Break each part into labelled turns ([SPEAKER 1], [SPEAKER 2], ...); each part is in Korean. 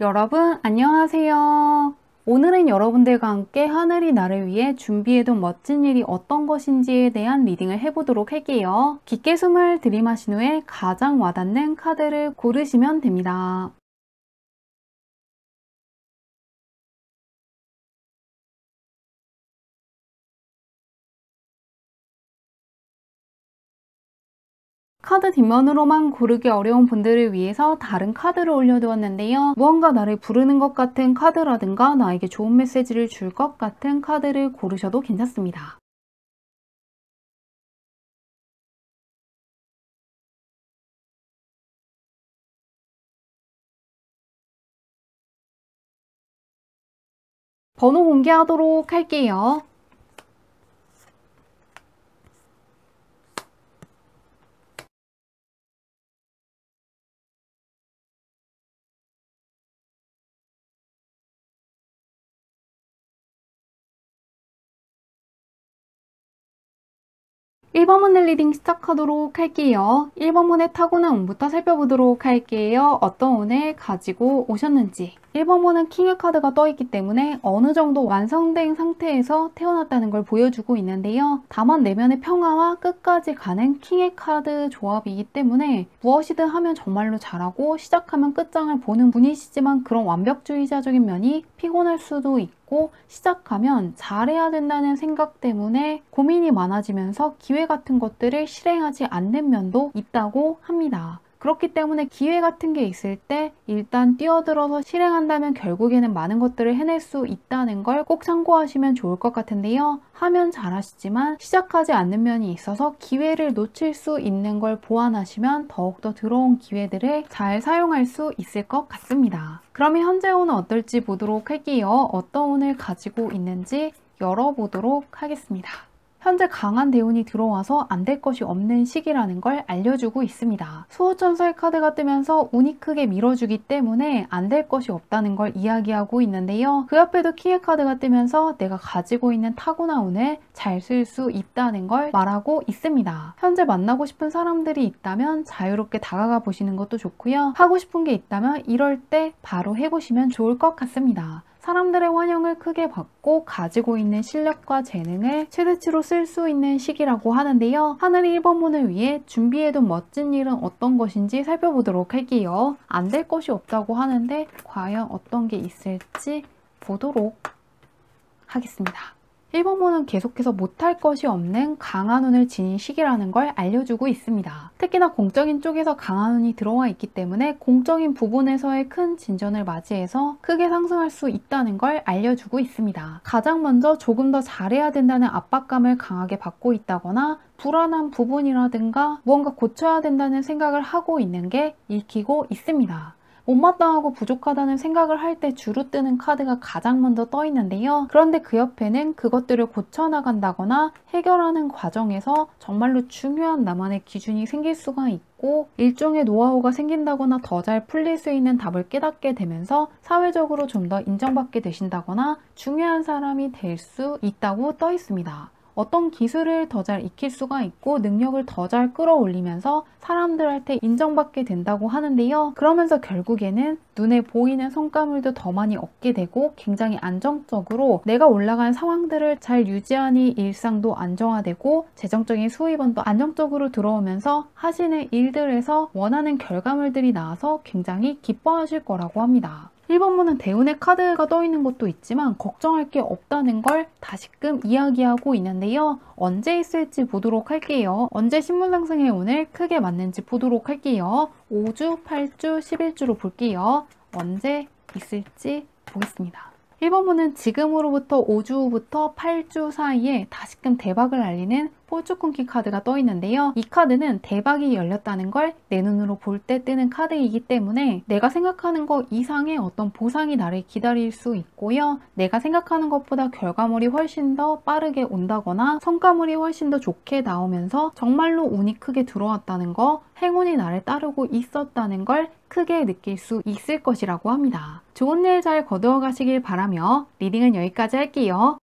[SPEAKER 1] 여러분, 안녕하세요. 오늘은 여러분들과 함께 하늘이 나를 위해 준비해둔 멋진 일이 어떤 것인지에 대한 리딩을 해보도록 할게요. 깊게 숨을 들이마신 후에 가장 와닿는 카드를 고르시면 됩니다. 카드 뒷면으로만 고르기 어려운 분들을 위해서 다른 카드를 올려두었는데요. 무언가 나를 부르는 것 같은 카드라든가 나에게 좋은 메시지를 줄 것 같은 카드를 고르셔도 괜찮습니다. 번호 공개하도록 할게요. 1번 문의 리딩 시작하도록 할게요. 1번 문의 타고난 운부터 살펴보도록 할게요. 어떤 운을 가지고 오셨는지. 1번 문은 킹의 카드가 떠있기 때문에 어느 정도 완성된 상태에서 태어났다는 걸 보여주고 있는데요. 다만 내면의 평화와 끝까지 가는 킹의 카드 조합이기 때문에 무엇이든 하면 정말로 잘하고 시작하면 끝장을 보는 분이시지만 그런 완벽주의자적인 면이 피곤할 수도 있고 시작하면 잘해야 된다는 생각 때문에 고민이 많아지면서 기회 같은 것들을 실행하지 않는 면도 있다고 합니다. 그렇기 때문에 기회 같은 게 있을 때 일단 뛰어들어서 실행한다면 결국에는 많은 것들을 해낼 수 있다는 걸 꼭 참고하시면 좋을 것 같은데요. 하면 잘하시지만 시작하지 않는 면이 있어서 기회를 놓칠 수 있는 걸 보완하시면 더욱더 들어온 기회들을 잘 사용할 수 있을 것 같습니다. 그러면 현재 운은 어떨지 보도록 할게요. 어떤 운을 가지고 있는지 열어보도록 하겠습니다. 현재 강한 대운이 들어와서 안 될 것이 없는 시기라는 걸 알려주고 있습니다. 수호천사의 카드가 뜨면서 운이 크게 밀어주기 때문에 안 될 것이 없다는 걸 이야기하고 있는데요. 그 옆에도 킹의 카드가 뜨면서 내가 가지고 있는 타고난 운을 잘 쓸 수 있다는 걸 말하고 있습니다. 현재 만나고 싶은 사람들이 있다면 자유롭게 다가가 보시는 것도 좋고요. 하고 싶은 게 있다면 이럴 때 바로 해보시면 좋을 것 같습니다. 사람들의 환영을 크게 받고 가지고 있는 실력과 재능을 최대치로 쓸 수 있는 시기라고 하는데요. 하늘이 1번 문을 위해 준비해둔 멋진 일은 어떤 것인지 살펴보도록 할게요. 안 될 것이 없다고 하는데 과연 어떤 게 있을지 보도록 하겠습니다. 1번 문은 계속해서 못할 것이 없는 강한 운을 지닌 시기라는 걸 알려주고 있습니다. 특히나 공적인 쪽에서 강한 운이 들어와 있기 때문에 공적인 부분에서의 큰 진전을 맞이해서 크게 상승할 수 있다는 걸 알려주고 있습니다. 가장 먼저 조금 더 잘해야 된다는 압박감을 강하게 받고 있다거나 불안한 부분이라든가 무언가 고쳐야 된다는 생각을 하고 있는 게 읽히고 있습니다. 못마땅하고 부족하다는 생각을 할 때 주로 뜨는 카드가 가장 먼저 떠 있는데요. 그런데 그 옆에는 그것들을 고쳐나간다거나 해결하는 과정에서 정말로 중요한 나만의 기준이 생길 수가 있고 일종의 노하우가 생긴다거나 더 잘 풀릴 수 있는 답을 깨닫게 되면서 사회적으로 좀 더 인정받게 되신다거나 중요한 사람이 될 수 있다고 떠 있습니다. 어떤 기술을 더 잘 익힐 수가 있고 능력을 더 잘 끌어올리면서 사람들한테 인정받게 된다고 하는데요. 그러면서 결국에는 눈에 보이는 성과물도 더 많이 얻게 되고 굉장히 안정적으로 내가 올라간 상황들을 잘 유지하니 일상도 안정화되고 재정적인 수입원도 안정적으로 들어오면서 하시는 일들에서 원하는 결과물들이 나와서 굉장히 기뻐하실 거라고 합니다. 1번 문은 대운의 카드가 떠있는 것도 있지만 걱정할 게 없다는 걸 다시금 이야기하고 있는데요. 언제 있을지 보도록 할게요. 언제 신문상승의 운을 크게 맞는지 보도록 할게요. 5주, 8주, 11주로 볼게요. 언제 있을지 보겠습니다. 1번 문은 지금으로부터 5주 후부터 8주 사이에 다시금 대박을 알리는 포추콘키 카드가 떠 있는데요. 이 카드는 대박이 열렸다는 걸 내 눈으로 볼 때 뜨는 카드이기 때문에 내가 생각하는 것 이상의 어떤 보상이 나를 기다릴 수 있고요. 내가 생각하는 것보다 결과물이 훨씬 더 빠르게 온다거나 성과물이 훨씬 더 좋게 나오면서 정말로 운이 크게 들어왔다는 거, 행운이 나를 따르고 있었다는 걸 크게 느낄 수 있을 것이라고 합니다. 좋은 일 잘 거두어 가시길 바라며 리딩은 여기까지 할게요.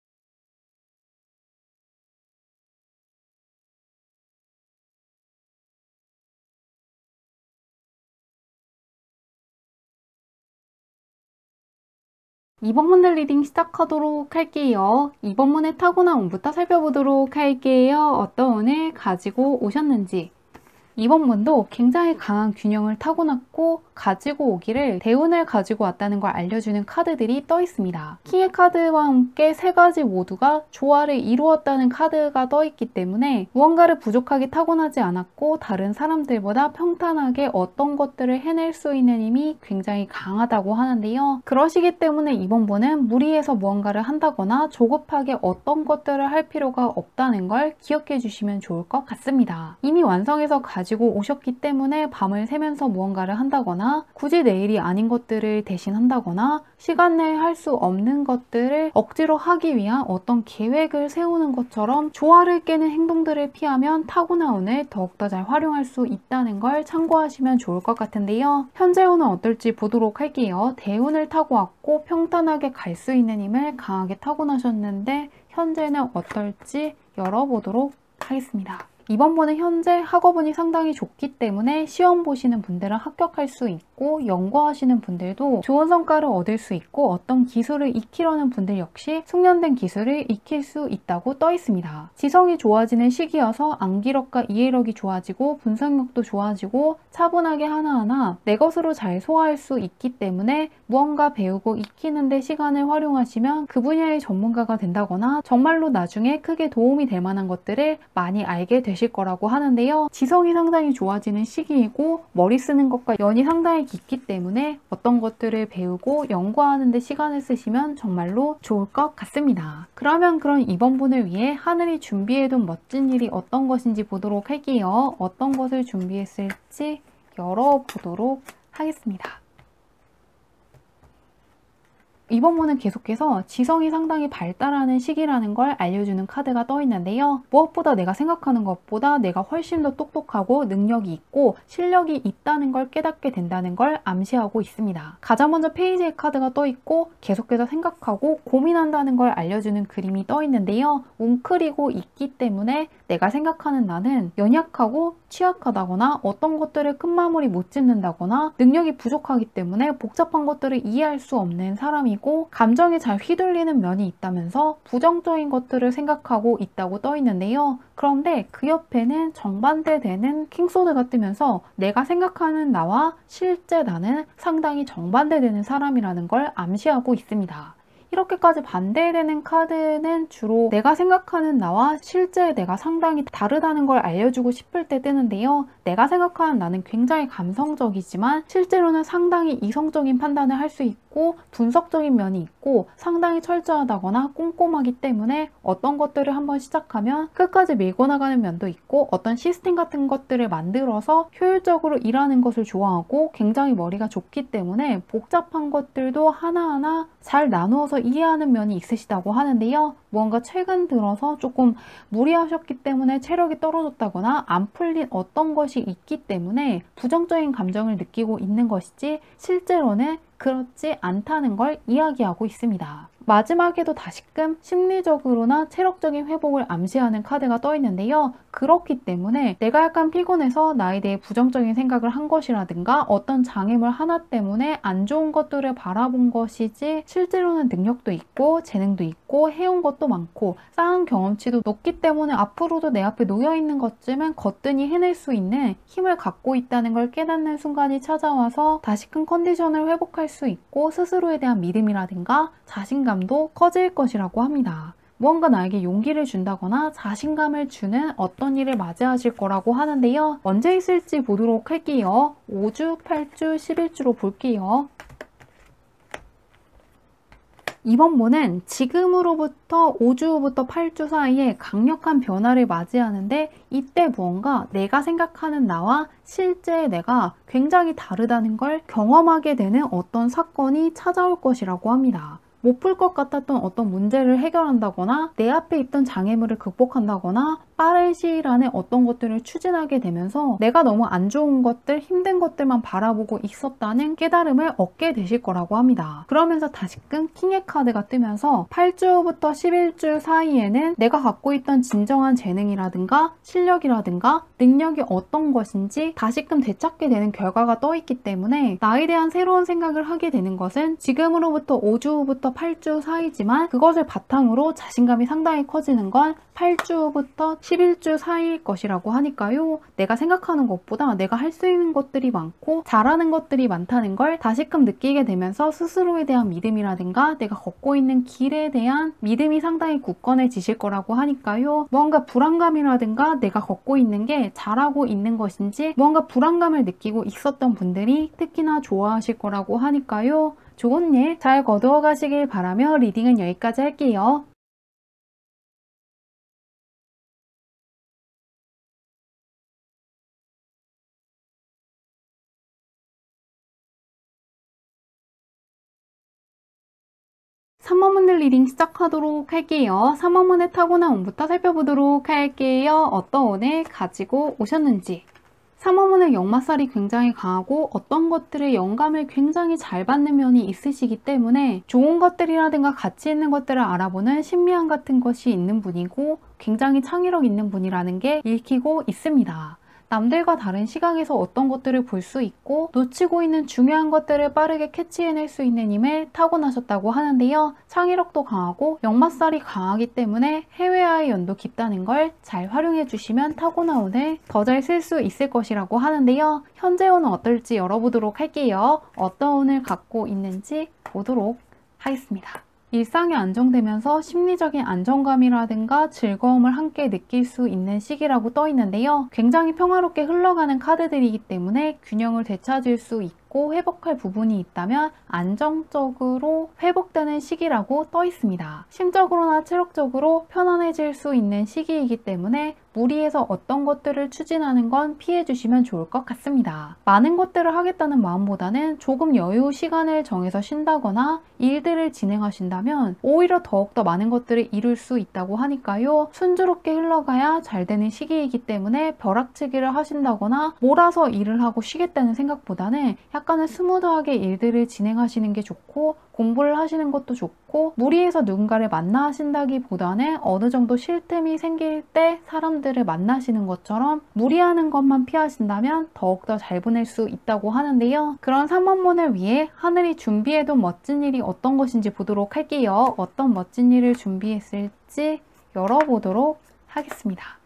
[SPEAKER 1] 이번 문의 리딩 시작하도록 할게요. 이번 문의 타고난 운부터 살펴보도록 할게요. 어떤 운을 가지고 오셨는지. 이번 문도 굉장히 강한 균형을 타고났고 가지고 오기를 대운을 가지고 왔다는 걸 알려주는 카드들이 떠 있습니다. 킹의 카드와 함께 세 가지 모두가 조화를 이루었다는 카드가 떠 있기 때문에 무언가를 부족하게 타고나지 않았고 다른 사람들보다 평탄하게 어떤 것들을 해낼 수 있는 힘이 굉장히 강하다고 하는데요. 그러시기 때문에 이번 분은 무리해서 무언가를 한다거나 조급하게 어떤 것들을 할 필요가 없다는 걸 기억해 주시면 좋을 것 같습니다. 이미 완성해서 가지고 오셨기 때문에 밤을 새면서 무언가를 한다거나 굳이 내일이 아닌 것들을 대신 한다거나 시간 내에 할 수 없는 것들을 억지로 하기 위한 어떤 계획을 세우는 것처럼 조화를 깨는 행동들을 피하면 타고난 운을 더욱더 잘 활용할 수 있다는 걸 참고하시면 좋을 것 같은데요. 현재 운은 어떨지 보도록 할게요. 대운을 타고 왔고 평탄하게 갈 수 있는 힘을 강하게 타고나셨는데 현재는 어떨지 열어보도록 하겠습니다. 이번 분은 현재 학업운이 상당히 좋기 때문에 시험 보시는 분들은 합격할 수 있고 연구하시는 분들도 좋은 성과를 얻을 수 있고 어떤 기술을 익히려는 분들 역시 숙련된 기술을 익힐 수 있다고 떠 있습니다. 지성이 좋아지는 시기여서 암기력과 이해력이 좋아지고 분석력도 좋아지고 차분하게 하나하나 내 것으로 잘 소화할 수 있기 때문에 무언가 배우고 익히는데 시간을 활용하시면 그 분야의 전문가가 된다거나 정말로 나중에 크게 도움이 될 만한 것들을 많이 알게 되실 거라고 하는데요. 지성이 상당히 좋아지는 시기이고 머리 쓰는 것과 연이 상당히 깊기 때문에 어떤 것들을 배우고 연구하는 데 시간을 쓰시면 정말로 좋을 것 같습니다. 그러면 그런 이번 분을 위해 하늘이 준비해둔 멋진 일이 어떤 것인지 보도록 할게요. 어떤 것을 준비했을지 열어보도록 하겠습니다. 이번 문은 계속해서 지성이 상당히 발달하는 시기라는 걸 알려주는 카드가 떠 있는데요. 무엇보다 내가 생각하는 것보다 내가 훨씬 더 똑똑하고 능력이 있고 실력이 있다는 걸 깨닫게 된다는 걸 암시하고 있습니다. 가장 먼저 페이지의 카드가 떠 있고 계속해서 생각하고 고민한다는 걸 알려주는 그림이 떠 있는데요. 웅크리고 있기 때문에 내가 생각하는 나는 연약하고 취약하다거나 어떤 것들을 끝마무리 못 짓는다거나 능력이 부족하기 때문에 복잡한 것들을 이해할 수 없는 사람이고 감정에 잘 휘둘리는 면이 있다면서 부정적인 것들을 생각하고 있다고 떠 있는데요. 그런데 그 옆에는 정반대되는 킹소드가 뜨면서 내가 생각하는 나와 실제 나는 상당히 정반대되는 사람이라는 걸 암시하고 있습니다. 이렇게까지 반대되는 카드는 주로 내가 생각하는 나와 실제 내가 상당히 다르다는 걸 알려주고 싶을 때 뜨는데요. 내가 생각하는 나는 굉장히 감성적이지만 실제로는 상당히 이성적인 판단을 할 수 있고 분석적인 면이 있고 상당히 철저하다거나 꼼꼼하기 때문에 어떤 것들을 한번 시작하면 끝까지 밀고 나가는 면도 있고 어떤 시스템 같은 것들을 만들어서 효율적으로 일하는 것을 좋아하고 굉장히 머리가 좋기 때문에 복잡한 것들도 하나하나 잘 나누어서 이해하는 면이 있으시다고 하는데요. 무언가 최근 들어서 조금 무리하셨기 때문에 체력이 떨어졌다거나 안 풀린 어떤 것이 있기 때문에 부정적인 감정을 느끼고 있는 것이지 실제로는 그렇지 않다는 걸 이야기하고 있습니다. 마지막에도 다시금 심리적으로나 체력적인 회복을 암시하는 카드가 떠 있는데요. 그렇기 때문에 내가 약간 피곤해서 나에 대해 부정적인 생각을 한 것이라든가 어떤 장애물 하나 때문에 안 좋은 것들을 바라본 것이지 실제로는 능력도 있고 재능도 있고 해온 것도 많고 쌓은 경험치도 높기 때문에 앞으로도 내 앞에 놓여있는 것쯤은 거뜬히 해낼 수 있는 힘을 갖고 있다는 걸 깨닫는 순간이 찾아와서 다시금 컨디션을 회복할 수 있고 스스로에 대한 믿음이라든가 자신감도 커질 것이라고 합니다. 무언가 나에게 용기를 준다거나 자신감을 주는 어떤 일을 맞이하실 거라고 하는데요. 언제 있을지 보도록 할게요. 5주, 8주, 11주로 볼게요. 이번 문은 지금으로부터 5주 후부터 8주 사이에 강력한 변화를 맞이하는데 이때 무언가 내가 생각하는 나와 실제 내가 굉장히 다르다는 걸 경험하게 되는 어떤 사건이 찾아올 것이라고 합니다. 못 풀 것 같았던 어떤 문제를 해결한다거나 내 앞에 있던 장애물을 극복한다거나 빠른 시일 안에 어떤 것들을 추진하게 되면서 내가 너무 안 좋은 것들, 힘든 것들만 바라보고 있었다는 깨달음을 얻게 되실 거라고 합니다. 그러면서 다시금 킹의 카드가 뜨면서 8주부터 11주 사이에는 내가 갖고 있던 진정한 재능이라든가 실력이라든가 능력이 어떤 것인지 다시금 되찾게 되는 결과가 떠있기 때문에 나에 대한 새로운 생각을 하게 되는 것은 지금으로부터 5주부터 8주 사이지만 그것을 바탕으로 자신감이 상당히 커지는 건 8주부터 11주 사이일 것이라고 하니까요. 내가 생각하는 것보다 내가 할 수 있는 것들이 많고 잘하는 것들이 많다는 걸 다시금 느끼게 되면서 스스로에 대한 믿음이라든가 내가 걷고 있는 길에 대한 믿음이 상당히 굳건해지실 거라고 하니까요. 무언가 불안감이라든가 내가 걷고 있는 게 잘하고 있는 것인지 무언가 불안감을 느끼고 있었던 분들이 특히나 좋아하실 거라고 하니까요. 좋은 일 잘 거두어 가시길 바라며 리딩은 여기까지 할게요. 삼원문들 리딩 시작하도록 할게요. 삼원문의 타고난 운부터 살펴보도록 할게요. 어떤 운을 가지고 오셨는지. 삼원문의 역마살이 굉장히 강하고 어떤 것들의 영감을 굉장히 잘 받는 면이 있으시기 때문에 좋은 것들이라든가 가치 있는 것들을 알아보는 신미함 같은 것이 있는 분이고 굉장히 창의력 있는 분이라는 게 읽히고 있습니다. 남들과 다른 시각에서 어떤 것들을 볼 수 있고 놓치고 있는 중요한 것들을 빠르게 캐치해낼 수 있는 힘을 타고나셨다고 하는데요. 창의력도 강하고 역마살이 강하기 때문에 해외와의 연도 깊다는 걸 잘 활용해 주시면 타고난 운을 더 잘 쓸 수 있을 것이라고 하는데요. 현재 운은 어떨지 열어보도록 할게요. 어떤 운을 갖고 있는지 보도록 하겠습니다. 일상이 안정되면서 심리적인 안정감이라든가 즐거움을 함께 느낄 수 있는 시기라고 떠 있는데요. 굉장히 평화롭게 흘러가는 카드들이기 때문에 균형을 되찾을 수 있고 회복할 부분이 있다면 안정적으로 회복되는 시기라고 떠 있습니다. 심적으로나 체력적으로 편안해질 수 있는 시기이기 때문에 무리해서 어떤 것들을 추진하는 건 피해 주시면 좋을 것 같습니다. 많은 것들을 하겠다는 마음보다는 조금 여유 시간을 정해서 쉰다거나 일들을 진행하신다면 오히려 더욱더 많은 것들을 이룰 수 있다고 하니까요. 순조롭게 흘러가야 잘 되는 시기이기 때문에 벼락치기를 하신다거나 몰아서 일을 하고 쉬겠다는 생각보다는 약간은 스무드하게 일들을 진행하시는 게 좋고 공부를 하시는 것도 좋고 무리해서 누군가를 만나 하신다기보다는 어느 정도 쉴 틈이 생길 때 사람들을 만나시는 것처럼 무리하는 것만 피하신다면 더욱더 잘 보낼 수 있다고 하는데요. 그런 삼원문을 위해 하늘이 준비해둔 멋진 일이 어떤 것인지 보도록 할게요. 어떤 멋진 일을 준비했을지 열어보도록 하겠습니다.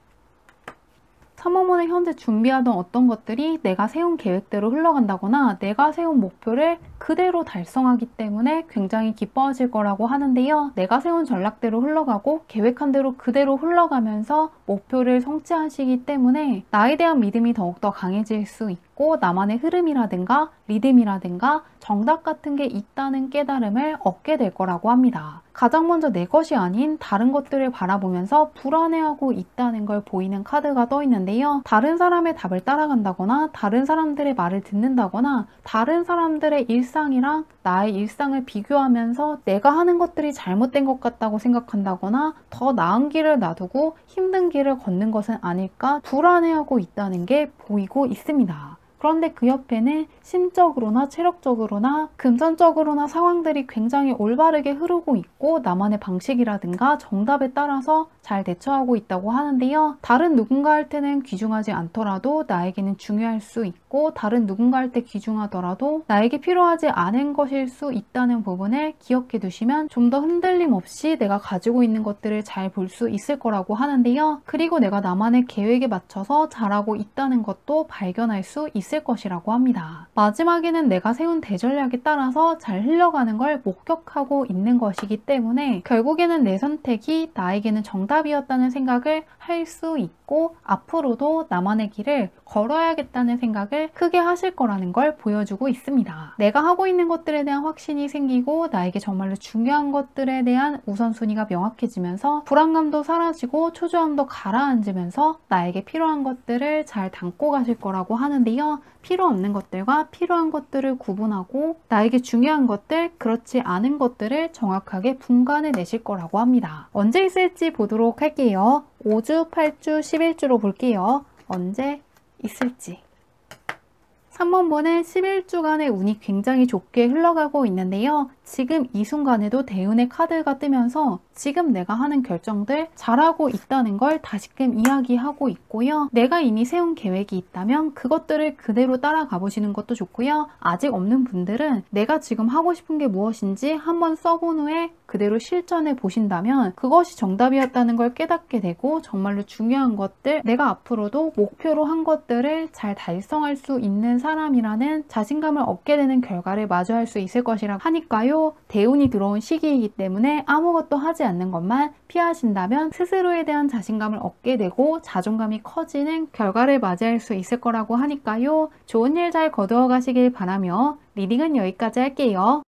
[SPEAKER 1] 삼원문에 현재 준비하던 어떤 것들이 내가 세운 계획대로 흘러간다거나 내가 세운 목표를 그대로 달성하기 때문에 굉장히 기뻐하실 거라고 하는데요. 내가 세운 전략대로 흘러가고 계획한 대로 그대로 흘러가면서 목표를 성취하시기 때문에 나에 대한 믿음이 더욱더 강해질 수 있고 나만의 흐름이라든가 리듬이라든가 정답 같은 게 있다는 깨달음을 얻게 될 거라고 합니다. 가장 먼저 내 것이 아닌 다른 것들을 바라보면서 불안해하고 있다는 걸 보이는 카드가 떠 있는데요. 다른 사람의 답을 따라간다거나 다른 사람들의 말을 듣는다거나 다른 사람들의 일상이랑 나의 일상을 비교하면서 내가 하는 것들이 잘못된 것 같다고 생각한다거나 더 나은 길을 놔두고 힘든 길을 걷는 것은 아닐까 불안해하고 있다는 게 보이고 있습니다. 그런데 그 옆에는 심적으로나 체력적으로나 금전적으로나 상황들이 굉장히 올바르게 흐르고 있고 나만의 방식이라든가 정답에 따라서 잘 대처하고 있다고 하는데요. 다른 누군가한테는 귀중하지 않더라도 나에게는 중요할 수 있고 다른 누군가한테 귀중하더라도 나에게 필요하지 않은 것일 수 있다는 부분을 기억해 두시면 좀 더 흔들림 없이 내가 가지고 있는 것들을 잘 볼 수 있을 거라고 하는데요. 그리고 내가 나만의 계획에 맞춰서 잘하고 있다는 것도 발견할 수 있을 것이라고 합니다. 마지막에는 내가 세운 대전략에 따라서 잘 흘러가는 걸 목격하고 있는 것이기 때문에 결국에는 내 선택이 나에게는 정답이었다는 생각을 할 수 있고 앞으로도 나만의 길을 걸어야겠다는 생각을 크게 하실 거라는 걸 보여주고 있습니다. 내가 하고 있는 것들에 대한 확신이 생기고 나에게 정말로 중요한 것들에 대한 우선순위가 명확해지면서 불안감도 사라지고 초조함도 가라앉으면서 나에게 필요한 것들을 잘 담고 가실 거라고 하는데요. 필요 없는 것들과 필요한 것들을 구분하고 나에게 중요한 것들, 그렇지 않은 것들을 정확하게 분간해 내실 거라고 합니다. 언제 있을지 보도록 할게요. 5주, 8주, 11주로 볼게요. 언제 있을지. 3번분은 11주간의 운이 굉장히 좋게 흘러가고 있는데요. 지금 이 순간에도 대운의 카드가 뜨면서 지금 내가 하는 결정들 잘하고 있다는 걸 다시금 이야기하고 있고요. 내가 이미 세운 계획이 있다면 그것들을 그대로 따라가 보시는 것도 좋고요. 아직 없는 분들은 내가 지금 하고 싶은 게 무엇인지 한번 써본 후에 그대로 실천해 보신다면 그것이 정답이었다는 걸 깨닫게 되고 정말로 중요한 것들, 내가 앞으로도 목표로 한 것들을 잘 달성할 수 있는 사람이라는 자신감을 얻게 되는 결과를 마주할 수 있을 것이라고 하니까요. 대운이 들어온 시기이기 때문에 아무것도 하지 않는 것만 피하신다면 스스로에 대한 자신감을 얻게 되고 자존감이 커지는 결과를 맞이할 수 있을 거라고 하니까요. 좋은 일 잘 거두어 가시길 바라며 리딩은 여기까지 할게요.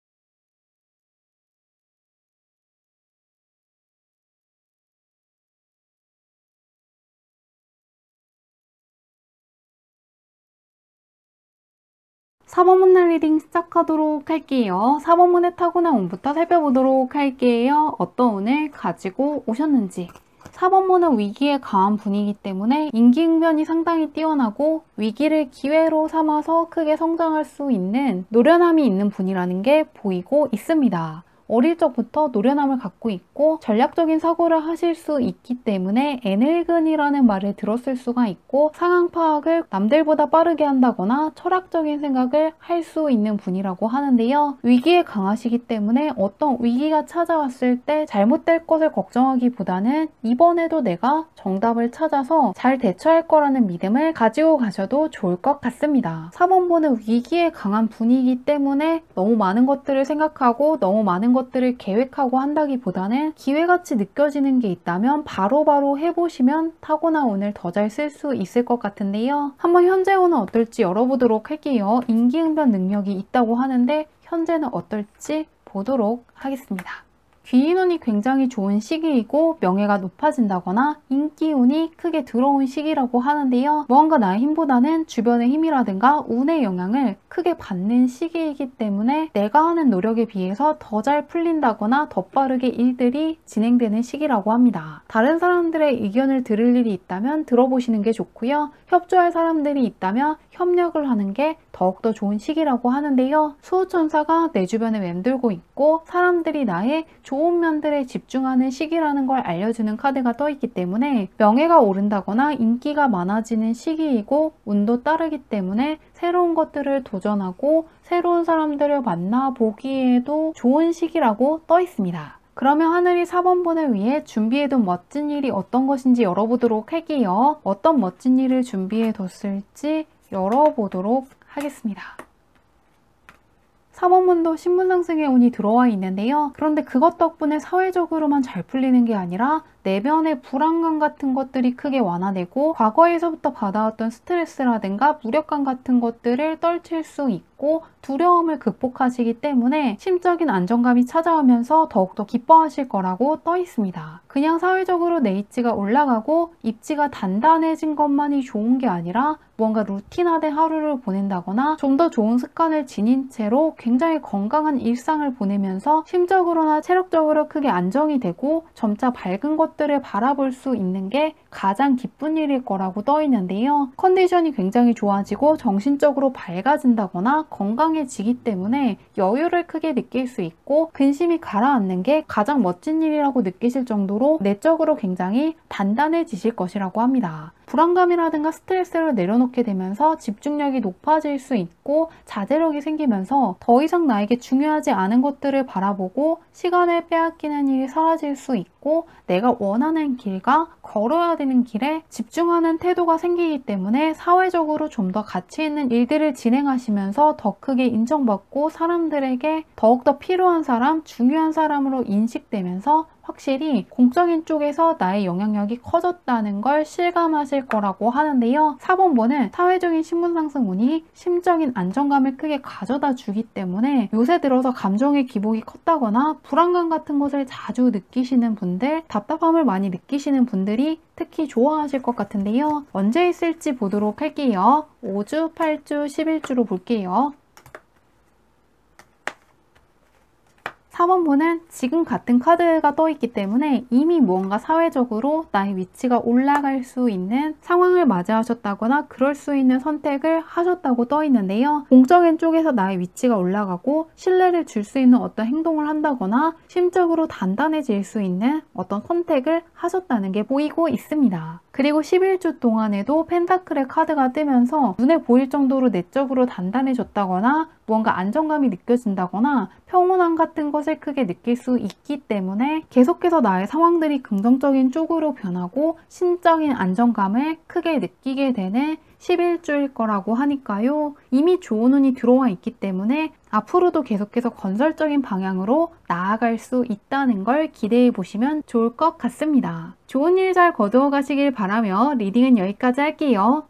[SPEAKER 1] 4번문 리딩 시작하도록 할게요. 4번문의 타고난 운부터 살펴보도록 할게요. 어떤 운을 가지고 오셨는지. 4번문은 위기에 강한 분이기 때문에 임기응변이 상당히 뛰어나고 위기를 기회로 삼아서 크게 성장할 수 있는 노련함이 있는 분이라는 게 보이고 있습니다. 어릴 적부터 노련함을 갖고 있고 전략적인 사고를 하실 수 있기 때문에 애늙은이라는 말을 들었을 수가 있고 상황 파악을 남들보다 빠르게 한다거나 철학적인 생각을 할 수 있는 분이라고 하는데요. 위기에 강하시기 때문에 어떤 위기가 찾아왔을 때 잘못될 것을 걱정하기보다는 이번에도 내가 정답을 찾아서 잘 대처할 거라는 믿음을 가지고 가셔도 좋을 것 같습니다. 4번분은 위기에 강한 분이기 때문에 너무 많은 것들을 생각하고 너무 많은 것들을 계획하고 한다기보다는 기회같이 느껴지는 게 있다면 바로바로 해보시면 타고난 운을 더 잘 쓸 수 있을 것 같은데요. 한번 현재 운은 어떨지 열어보도록 할게요. 임기응변 능력이 있다고 하는데 현재는 어떨지 보도록 하겠습니다. 귀인운이 굉장히 좋은 시기이고 명예가 높아진다거나 인기운이 크게 들어온 시기라고 하는데요. 무언가 나의 힘보다는 주변의 힘이라든가 운의 영향을 크게 받는 시기이기 때문에 내가 하는 노력에 비해서 더 잘 풀린다거나 더 빠르게 일들이 진행되는 시기라고 합니다. 다른 사람들의 의견을 들을 일이 있다면 들어보시는 게 좋고요. 협조할 사람들이 있다면 협력을 하는 게 더욱더 좋은 시기라고 하는데요. 수호천사가 내 주변에 맴돌고 있고 사람들이 나의 좋은 면들에 집중하는 시기라는 걸 알려주는 카드가 떠있기 때문에 명예가 오른다거나 인기가 많아지는 시기이고 운도 따르기 때문에 새로운 것들을 도전하고 새로운 사람들을 만나보기에도 좋은 시기라고 떠있습니다. 그러면 하늘이 4번분을 위해 준비해둔 멋진 일이 어떤 것인지 열어보도록 할게요. 어떤 멋진 일을 준비해뒀을지 열어보도록 하겠습니다. 4번문도 신분상승의 운이 들어와 있는데요. 그런데 그것 덕분에 사회적으로만 잘 풀리는 게 아니라 내면의 불안감 같은 것들이 크게 완화되고 과거에서부터 받아왔던 스트레스라든가 무력감 같은 것들을 떨칠 수 있고 두려움을 극복하시기 때문에 심적인 안정감이 찾아오면서 더욱더 기뻐하실 거라고 떠 있습니다. 그냥 사회적으로 내 입지가 올라가고 입지가 단단해진 것만이 좋은 게 아니라 무언가 루틴화된 하루를 보낸다거나 좀 더 좋은 습관을 지닌 채로 굉장히 건강한 일상을 보내면서 심적으로나 체력적으로 크게 안정이 되고 점차 밝은 것들을 바라볼 수 있는 게 가장 기쁜 일일 거라고 떠 있는데요. 컨디션이 굉장히 좋아지고 정신적으로 밝아진다거나 건강해지기 때문에 여유를 크게 느낄 수 있고 근심이 가라앉는 게 가장 멋진 일이라고 느끼실 정도로 내적으로 굉장히 단단해지실 것이라고 합니다. 불안감이라든가 스트레스를 내려놓게 되면서 집중력이 높아질 수 있고 자제력이 생기면서 더 이상 나에게 중요하지 않은 것들을 바라보고 시간을 빼앗기는 일이 사라질 수 있고 내가 원하는 길과 걸어야 되는 길에 집중하는 태도가 생기기 때문에 사회적으로 좀 더 가치 있는 일들을 진행하시면서 더 크게 인정받고 사람들에게 더욱더 필요한 사람, 중요한 사람으로 인식되면서 확실히 공적인 쪽에서 나의 영향력이 커졌다는 걸 실감하실 거라고 하는데요. 4번분은 사회적인 신분 상승운이 심적인 안정감을 크게 가져다 주기 때문에 요새 들어서 감정의 기복이 컸다거나 불안감 같은 것을 자주 느끼시는 분들, 답답함을 많이 느끼시는 분들이 특히 좋아하실 것 같은데요. 언제 있을지 보도록 할게요. 5주, 8주, 11주로 볼게요. 4번분은 지금 같은 카드가 떠있기 때문에 이미 무언가 사회적으로 나의 위치가 올라갈 수 있는 상황을 맞이하셨다거나 그럴 수 있는 선택을 하셨다고 떠있는데요. 공적인 쪽에서 나의 위치가 올라가고 신뢰를 줄 수 있는 어떤 행동을 한다거나 심적으로 단단해질 수 있는 어떤 선택을 하셨다는 게 보이고 있습니다. 그리고 11주 동안에도 펜타클의 카드가 뜨면서 눈에 보일 정도로 내적으로 단단해졌다거나 무언가 안정감이 느껴진다거나 평온함 같은 것을 크게 느낄 수 있기 때문에 계속해서 나의 상황들이 긍정적인 쪽으로 변하고 심적인 안정감을 크게 느끼게 되는 11주일 거라고 하니까요. 이미 좋은 운이 들어와 있기 때문에 앞으로도 계속해서 건설적인 방향으로 나아갈 수 있다는 걸 기대해 보시면 좋을 것 같습니다. 좋은 일 잘 거두어 가시길 바라며 리딩은 여기까지 할게요.